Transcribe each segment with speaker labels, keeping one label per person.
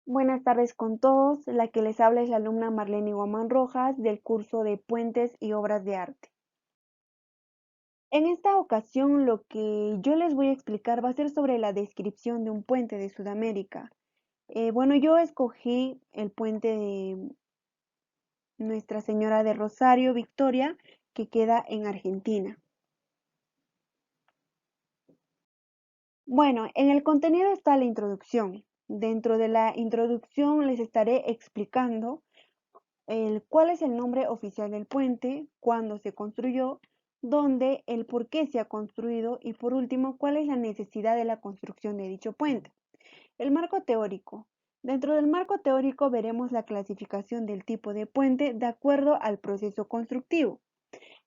Speaker 1: Buenas tardes con todos. La que les habla es la alumna Marlene Guamán Rojas del curso de Puentes y Obras de Arte. En esta ocasión lo que yo les voy a explicar va a ser sobre la descripción de un puente de Sudamérica. Bueno, yo escogí el puente de Nuestra Señora de Rosario, Victoria, que queda en Argentina. Bueno, en el contenido está la introducción. Dentro de la introducción les estaré explicando cuál es el nombre oficial del puente, cuándo se construyó, dónde, el por qué se ha construido y por último, cuál es la necesidad de la construcción de dicho puente. El marco teórico. Dentro del marco teórico veremos la clasificación del tipo de puente de acuerdo al proceso constructivo.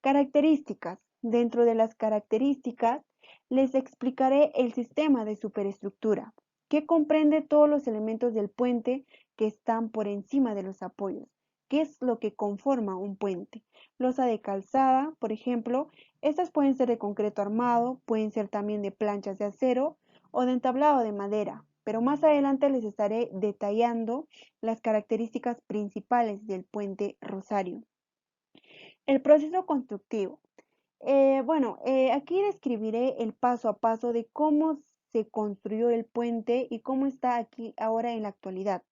Speaker 1: Características. Dentro de las características les explicaré el sistema de superestructura, que comprende todos los elementos del puente que están por encima de los apoyos. ¿Qué es lo que conforma un puente? Losa de calzada, por ejemplo, estas pueden ser de concreto armado, pueden ser también de planchas de acero o de entablado de madera, pero más adelante les estaré detallando las características principales del puente Rosario. El proceso constructivo. Aquí describiré el paso a paso de cómo se construyó el puente y cómo está aquí ahora en la actualidad.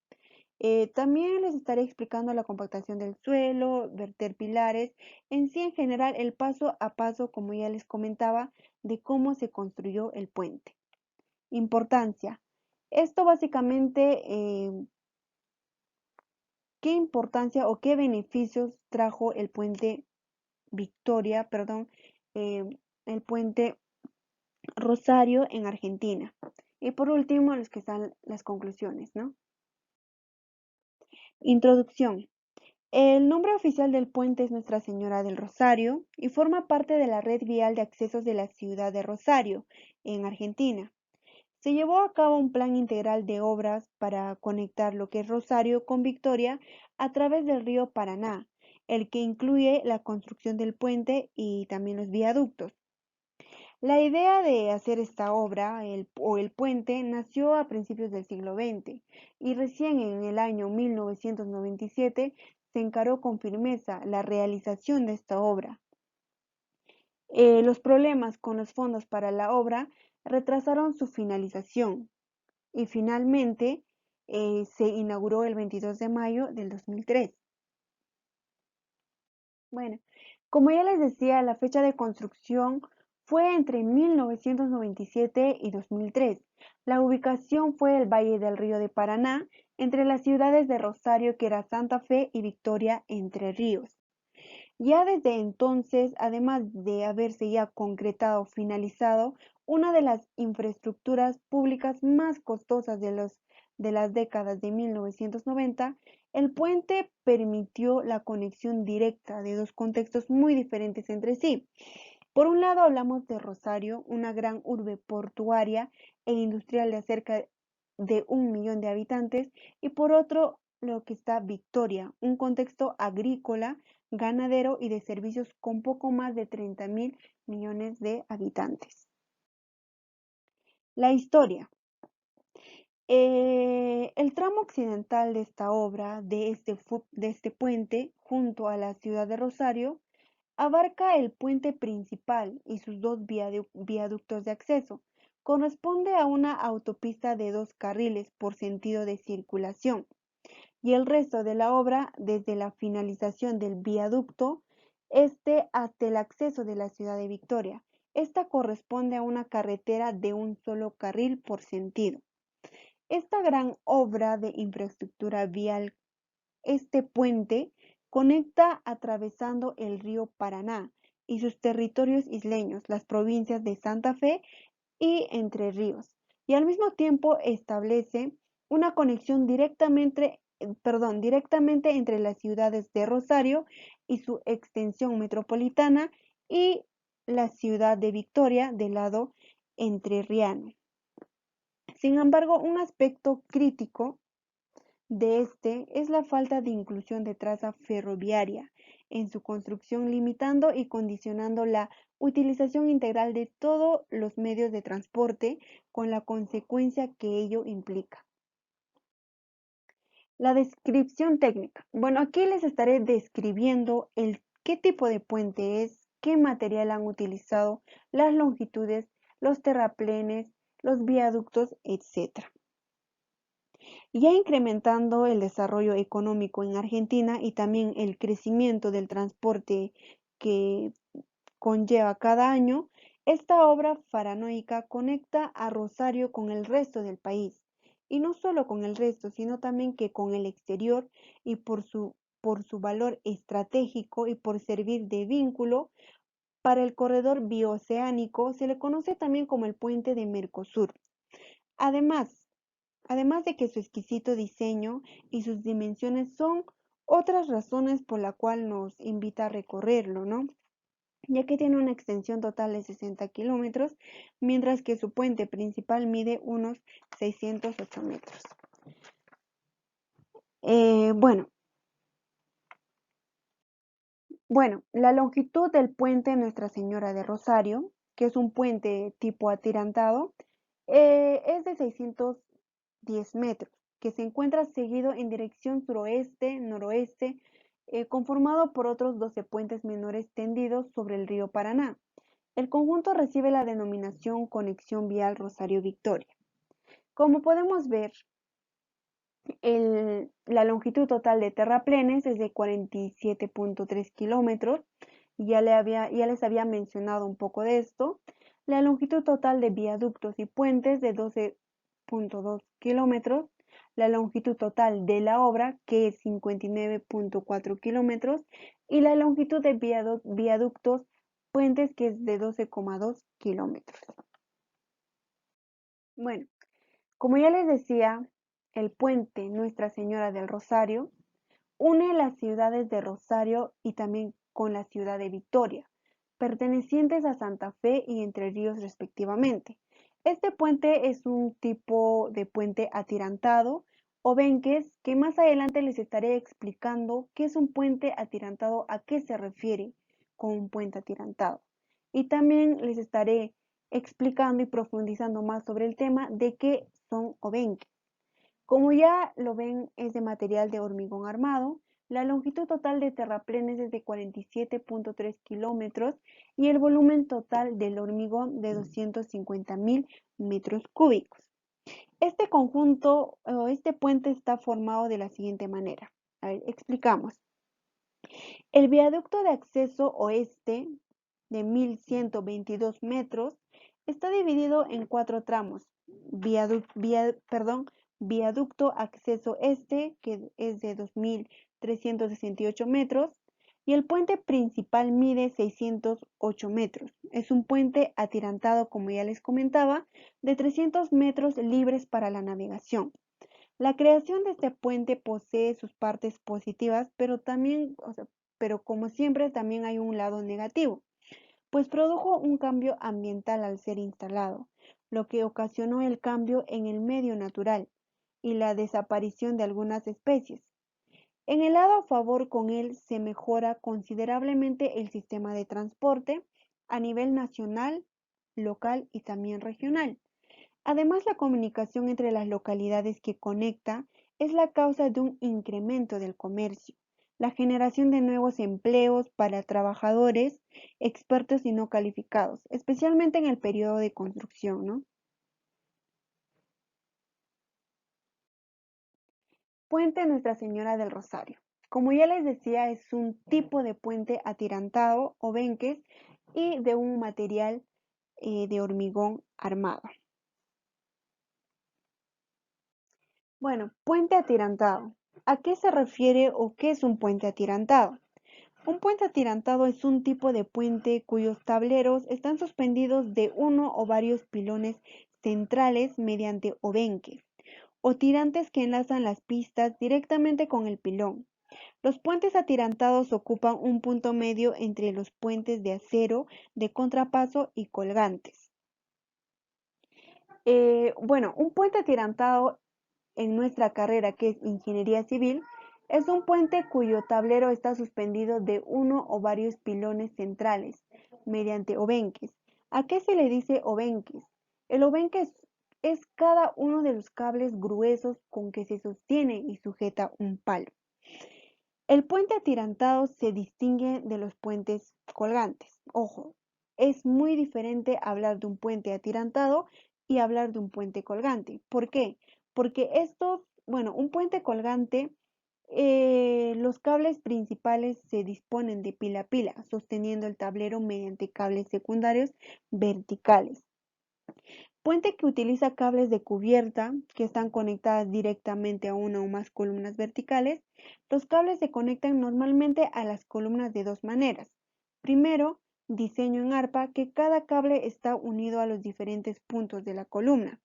Speaker 1: También les estaré explicando la compactación del suelo, verter pilares, en sí en general el paso a paso, como ya les comentaba, de cómo se construyó el puente. Importancia. Esto básicamente, ¿qué importancia o qué beneficios trajo el puente Victoria, perdón, eh, el puente Rosario en Argentina? Y por último, los que están las conclusiones, ¿no? Introducción. El nombre oficial del puente es Nuestra Señora del Rosario y forma parte de la red vial de accesos de la ciudad de Rosario, en Argentina. Se llevó a cabo un plan integral de obras para conectar lo que es Rosario con Victoria a través del río Paraná, el que incluye la construcción del puente y también los viaductos. La idea de hacer esta obra el puente nació a principios del siglo XX y recién en el año 1997 se encaró con firmeza la realización de esta obra. Los problemas con los fondos para la obra retrasaron su finalización y finalmente se inauguró el 22 de mayo del 2003. Bueno, como ya les decía, la fecha de construcción fue entre 1997 y 2003. La ubicación fue el Valle del Río de Paraná, entre las ciudades de Rosario, que era Santa Fe, y Victoria, Entre Ríos. Ya desde entonces, además de haberse ya concretado o finalizado una de las infraestructuras públicas más costosas de las décadas de 1990, el puente permitió la conexión directa de dos contextos muy diferentes entre sí. Por un lado hablamos de Rosario, una gran urbe portuaria e industrial de cerca de 1 millón de habitantes, y por otro lo que está Victoria, un contexto agrícola, ganadero y de servicios con poco más de 30.000 millones de habitantes. La historia. El tramo occidental de esta obra, de este puente, junto a la ciudad de Rosario, abarca el puente principal y sus dos viaductos de acceso. Corresponde a una autopista de 2 carriles por sentido de circulación, y el resto de la obra, desde la finalización del viaducto este hasta el acceso de la ciudad de Victoria. Esta corresponde a una carretera de un solo carril por sentido. Esta gran obra de infraestructura vial, este puente, conecta atravesando el río Paraná y sus territorios isleños, las provincias de Santa Fe y Entre Ríos, y al mismo tiempo establece una conexión directamente entre las ciudades de Rosario y su extensión metropolitana y la ciudad de Victoria del lado entrerriano. Sin embargo, un aspecto crítico de este es la falta de inclusión de traza ferroviaria en su construcción, limitando y condicionando la utilización integral de todos los medios de transporte, con la consecuencia que ello implica. La descripción técnica. Bueno, aquí les estaré describiendo qué tipo de puente es, qué material han utilizado, las longitudes, los terraplenes, los viaductos, etc. Ya incrementando el desarrollo económico en Argentina y también el crecimiento del transporte que conlleva cada año, esta obra faraónica conecta a Rosario con el resto del país, y no solo con el resto, sino también que con el exterior y por su valor estratégico y por servir de vínculo para el corredor bioceánico, se le conoce también como el puente de Mercosur. Además, además de que su exquisito diseño y sus dimensiones son otras razones por la cual nos invita a recorrerlo, ¿no? Ya que tiene una extensión total de 60 kilómetros, mientras que su puente principal mide unos 608 metros. Eh, bueno, la longitud del puente Nuestra Señora de Rosario, que es un puente tipo atirantado, es de 610 metros, que se encuentra seguido en dirección suroeste-noroeste, conformado por otros 12 puentes menores tendidos sobre el río Paraná. El conjunto recibe la denominación Conexión Vial Rosario-Victoria. Como podemos ver, la longitud total de terraplenes es de 47.3 kilómetros. Ya les había mencionado un poco de esto. La longitud total de viaductos y puentes de 12.2 kilómetros. La longitud total de la obra, que es 59.4 kilómetros. Y la longitud de viaductos, puentes, que es de 12,2 kilómetros. Bueno, como ya les decía, el puente Nuestra Señora del Rosario une las ciudades de Rosario y también con la ciudad de Victoria, pertenecientes a Santa Fe y Entre Ríos respectivamente. Este puente es un tipo de puente atirantado o benques que más adelante les estaré explicando qué es un puente atirantado, a qué se refiere con un puente atirantado. Y también les estaré explicando y profundizando más sobre el tema de qué son obenques. Como ya lo ven, es de material de hormigón armado. La longitud total de terraplenes es de 47.3 kilómetros y el volumen total del hormigón de 250.000 metros cúbicos. Este conjunto o este puente está formado de la siguiente manera. A ver, explicamos. El viaducto de acceso oeste de 1.122 metros está dividido en 4 tramos. Viaducto acceso este, que es de 2.368 metros, y el puente principal mide 608 metros. Es un puente atirantado, como ya les comentaba, de 300 metros libres para la navegación. La creación de este puente posee sus partes positivas, pero también, pero como siempre, también hay un lado negativo, pues produjo un cambio ambiental al ser instalado, lo que ocasionó el cambio en el medio natural y la desaparición de algunas especies. En el lado a favor, con él se mejora considerablemente el sistema de transporte a nivel nacional, local y también regional. Además, la comunicación entre las localidades que conecta es la causa de un incremento del comercio, la generación de nuevos empleos para trabajadores, expertos y no calificados, especialmente en el periodo de construcción, ¿no? Puente Nuestra Señora del Rosario. Como ya les decía, es un tipo de puente atirantado o benques y de un material de hormigón armado. Bueno, puente atirantado. ¿A qué se refiere o qué es un puente atirantado? Un puente atirantado es un tipo de puente cuyos tableros están suspendidos de uno o varios pilones centrales mediante obenques o tirantes que enlazan las pistas directamente con el pilón. Los puentes atirantados ocupan un punto medio entre los puentes de acero, de contrapaso y colgantes. Un puente atirantado en nuestra carrera, que es Ingeniería Civil, es un puente cuyo tablero está suspendido de uno o varios pilones centrales mediante obenques. ¿A qué se le dice obenques? El obenque es cada uno de los cables gruesos con que se sostiene y sujeta un palo. El puente atirantado se distingue de los puentes colgantes. Ojo, es muy diferente hablar de un puente atirantado y hablar de un puente colgante. ¿Por qué? Porque un puente colgante, los cables principales se disponen de pila a pila, sosteniendo el tablero mediante cables secundarios verticales. Puente que utiliza cables de cubierta que están conectadas directamente a una o más columnas verticales. Los cables se conectan normalmente a las columnas de dos maneras. Primero, diseño en arpa, que cada cable está unido a los diferentes puntos de la columna.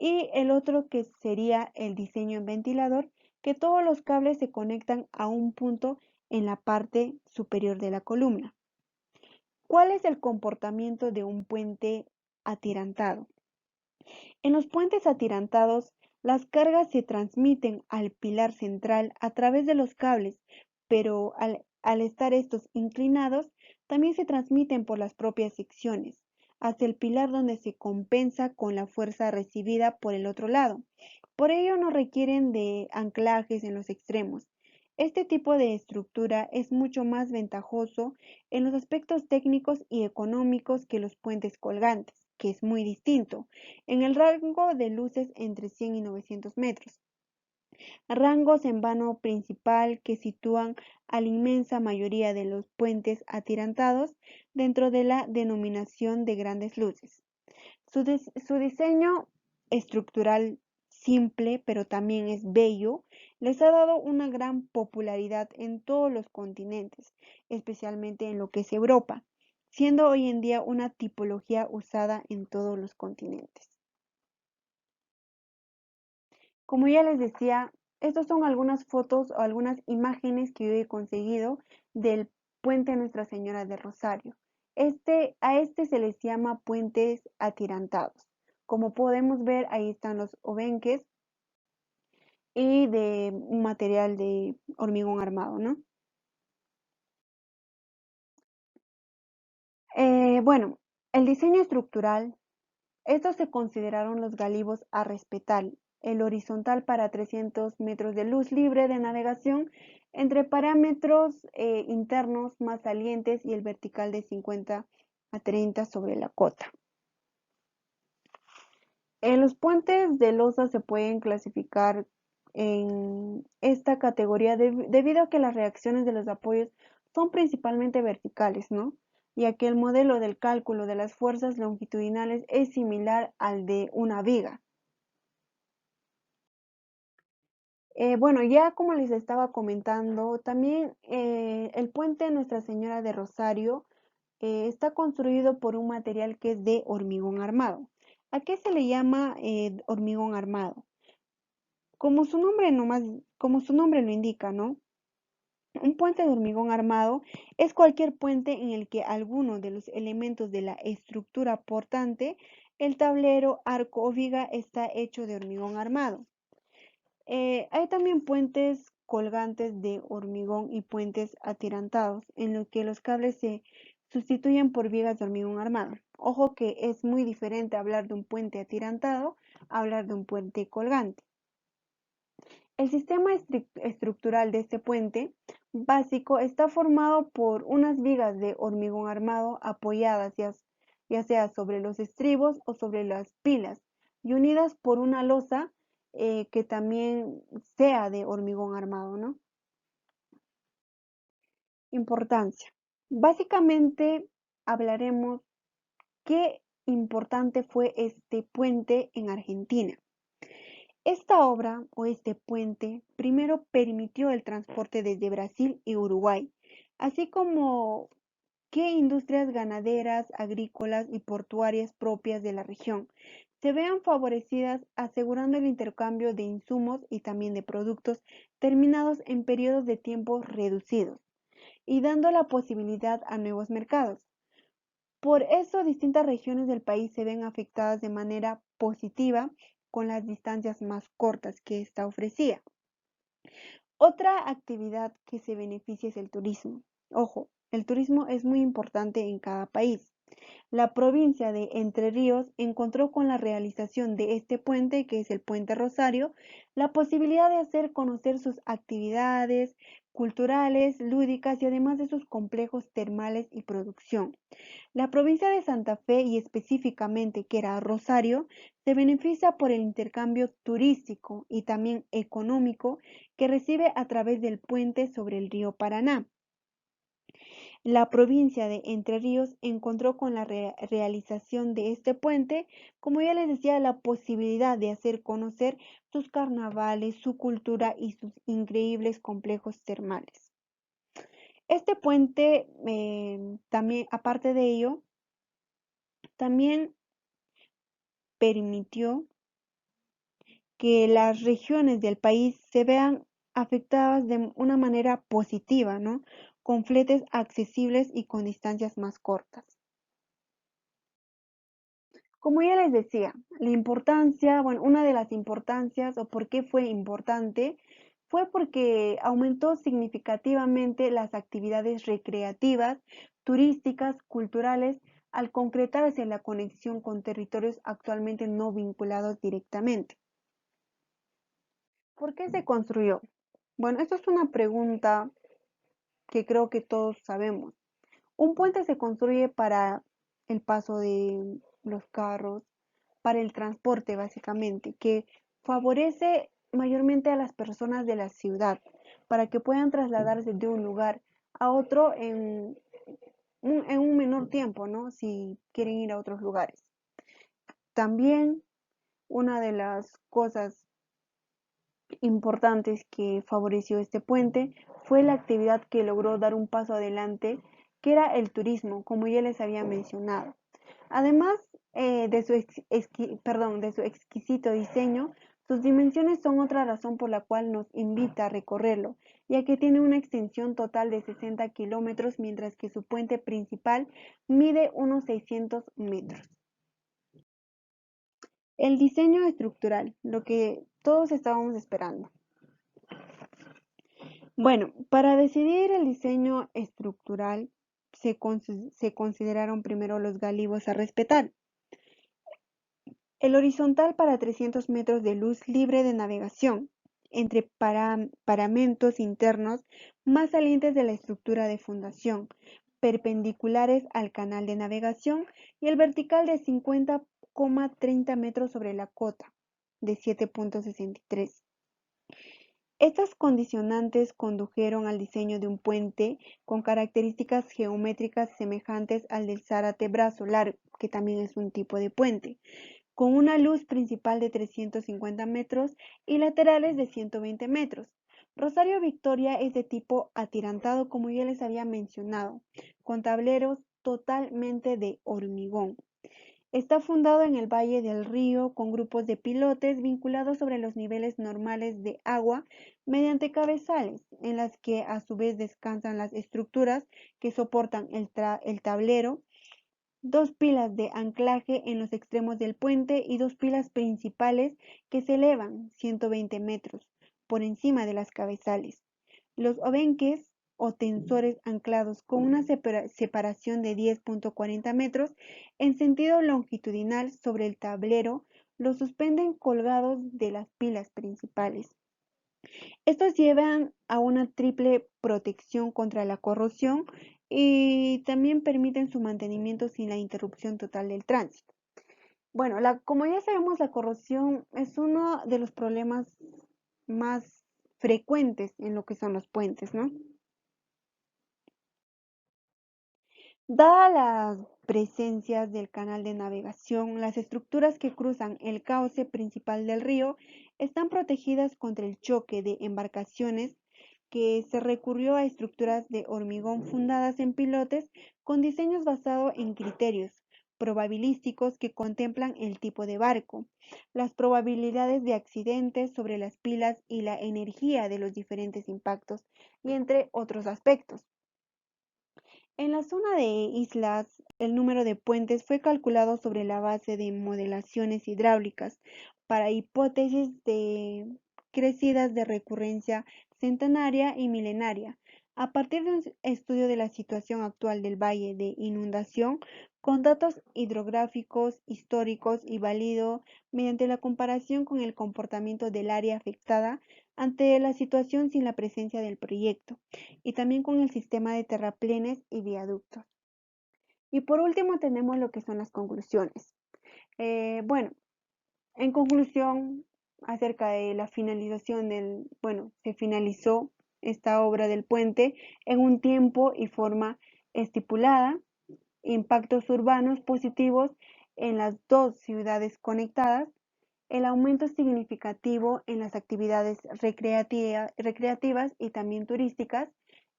Speaker 1: Y el otro que sería el diseño en ventilador, que todos los cables se conectan a un punto en la parte superior de la columna. ¿Cuál es el comportamiento de un puente atirantado? En los puentes atirantados, las cargas se transmiten al pilar central a través de los cables, pero al estar estos inclinados, también se transmiten por las propias secciones, hacia el pilar donde se compensa con la fuerza recibida por el otro lado. Por ello no requieren de anclajes en los extremos. Este tipo de estructura es mucho más ventajoso en los aspectos técnicos y económicos que los puentes colgantes, que es muy distinto, en el rango de luces entre 100 y 900 metros. Rangos en vano principal que sitúan a la inmensa mayoría de los puentes atirantados dentro de la denominación de grandes luces. Su diseño estructural simple, pero también es bello, les ha dado una gran popularidad en todos los continentes, especialmente en lo que es Europa, siendo hoy en día una tipología usada en todos los continentes. Como ya les decía, estas son algunas fotos o algunas imágenes que yo he conseguido del puente Nuestra Señora de Rosario. A este se les llama puentes atirantados. Como podemos ver, ahí están los obenques y de un material de hormigón armado, ¿no? Bueno, el diseño estructural. Estos se consideraron los galivos a respetar, el horizontal para 300 metros de luz libre de navegación entre parámetros internos más salientes y el vertical de 50 a 30 sobre la cota. Los puentes de losa se pueden clasificar en esta categoría debido a que las reacciones de los apoyos son principalmente verticales, ¿no? Ya que el modelo del cálculo de las fuerzas longitudinales es similar al de una viga. Bueno, ya como les estaba comentando, también el puente Nuestra Señora de Rosario está construido por un material que es de hormigón armado. ¿A qué se le llama hormigón armado? Como su nombre lo indica, ¿no? Un puente de hormigón armado es cualquier puente en el que alguno de los elementos de la estructura portante, el tablero, arco o viga, está hecho de hormigón armado. Hay también puentes colgantes de hormigón y puentes atirantados, en los que los cables se sustituyen por vigas de hormigón armado. Ojo que es muy diferente hablar de un puente atirantado a hablar de un puente colgante. El sistema estructural de este puente básico está formado por unas vigas de hormigón armado apoyadas ya sea sobre los estribos o sobre las pilas y unidas por una losa que también sea de hormigón armado, ¿no? Importancia. Básicamente hablaremos qué importante fue este puente en Argentina. Esta obra o este puente primero permitió el transporte desde Brasil y Uruguay, así como que industrias ganaderas, agrícolas y portuarias propias de la región se vean favorecidas, asegurando el intercambio de insumos y también de productos terminados en periodos de tiempo reducidos y dando la posibilidad a nuevos mercados. Por eso distintas regiones del país se ven afectadas de manera positiva con las distancias más cortas que ésta ofrecía. Otra actividad que se beneficia es el turismo. Ojo, el turismo es muy importante en cada país. La provincia de Entre Ríos encontró con la realización de este puente, que es el Puente Rosario, la posibilidad de hacer conocer sus actividades culturales, lúdicas y además de sus complejos termales y producción. La provincia de Santa Fe y específicamente que era Rosario, se beneficia por el intercambio turístico y también económico que recibe a través del puente sobre el río Paraná. La provincia de Entre Ríos encontró con la realización de este puente, como ya les decía, la posibilidad de hacer conocer sus carnavales, su cultura y sus increíbles complejos termales. Este puente, también, aparte de ello, también permitió que las regiones del país se vean afectadas de una manera positiva, ¿no? Con fletes accesibles y con distancias más cortas. Como ya les decía, la importancia, bueno, una de las importancias o por qué fue importante fue porque aumentó significativamente las actividades recreativas, turísticas, culturales, al concretarse la conexión con territorios actualmente no vinculados directamente. ¿Por qué se construyó? Bueno, esto es una pregunta que creo que todos sabemos. Un puente se construye para el paso de los carros, para el transporte básicamente, que favorece mayormente a las personas de la ciudad, para que puedan trasladarse de un lugar a otro en un menor tiempo, ¿no? Si quieren ir a otros lugares. También una de las cosas importantes que favoreció este puente fue la actividad que logró dar un paso adelante, que era el turismo, como ya les había mencionado. Además de su exquisito diseño, sus dimensiones son otra razón por la cual nos invita a recorrerlo, ya que tiene una extensión total de 60 kilómetros, mientras que su puente principal mide unos 600 metros. El diseño estructural, lo que todos estábamos esperando. Bueno, para decidir el diseño estructural se consideraron primero los galivos a respetar. El horizontal para 300 metros de luz libre de navegación, entre paramentos internos más salientes de la estructura de fundación, perpendiculares al canal de navegación, y el vertical de 50,30 metros sobre la cota, de 7,63. Estas condicionantes condujeron al diseño de un puente con características geométricas semejantes al del Zárate brazo largo, que también es un tipo de puente, con una luz principal de 350 metros y laterales de 120 metros. Rosario Victoria es de tipo atirantado, como ya les había mencionado, con tableros totalmente de hormigón. Está fundado en el Valle del Río con grupos de pilotes vinculados sobre los niveles normales de agua mediante cabezales, en las que a su vez descansan las estructuras que soportan el tablero, dos pilas de anclaje en los extremos del puente y dos pilas principales que se elevan 120 metros por encima de las cabezales. Los obenques o tensores anclados con una separación de 10,40 metros en sentido longitudinal sobre el tablero los suspenden colgados de las pilas principales. Estos llevan a una triple protección contra la corrosión y también permiten su mantenimiento sin la interrupción total del tránsito. Bueno, como ya sabemos, la corrosión es uno de los problemas más frecuentes en lo que son los puentes, ¿no? Dadas las presencias del canal de navegación, las estructuras que cruzan el cauce principal del río están protegidas contra el choque de embarcaciones, que se recurrió a estructuras de hormigón fundadas en pilotes con diseños basados en criterios probabilísticos que contemplan el tipo de barco, las probabilidades de accidentes sobre las pilas y la energía de los diferentes impactos, y entre otros aspectos. En la zona de islas, el número de puentes fue calculado sobre la base de modelaciones hidráulicas para hipótesis de crecidas de recurrencia centenaria y milenaria. A partir de un estudio de la situación actual del valle de inundación, con datos hidrográficos, históricos y válido mediante la comparación con el comportamiento del área afectada ante la situación sin la presencia del proyecto y también con el sistema de terraplenes y viaductos. Y por último tenemos lo que son las conclusiones. Bueno, en conclusión, acerca de la finalización se finalizó esta obra del puente en un tiempo y forma estipulada, impactos urbanos positivos en las dos ciudades conectadas, el aumento significativo en las actividades recreativas y también turísticas,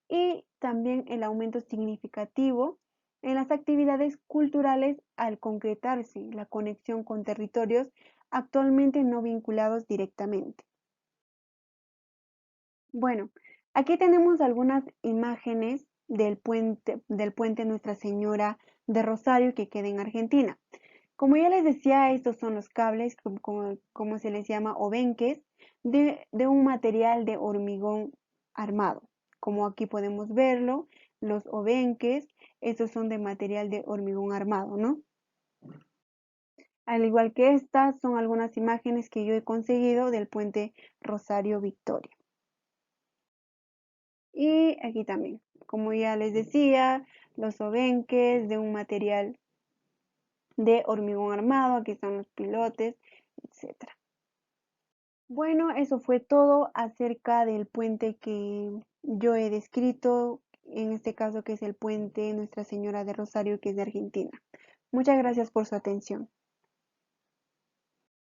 Speaker 1: y también el aumento significativo en las actividades culturales al concretarse la conexión con territorios actualmente no vinculados directamente. Bueno, aquí tenemos algunas imágenes del puente Nuestra Señora de Rosario que queda en Argentina. Como ya les decía, estos son los cables, como se les llama, obenques, de un material de hormigón armado. Como aquí podemos verlo, los obenques, estos son de material de hormigón armado, ¿no? Al igual que estas, son algunas imágenes que yo he conseguido del puente Rosario Victoria. Y aquí también, como ya les decía, los obenques de un material de hormigón armado, aquí están los pilotes, etc. Bueno, eso fue todo acerca del puente que yo he descrito, en este caso que es el puente Nuestra Señora de Rosario, que es de Argentina. Muchas gracias por su atención.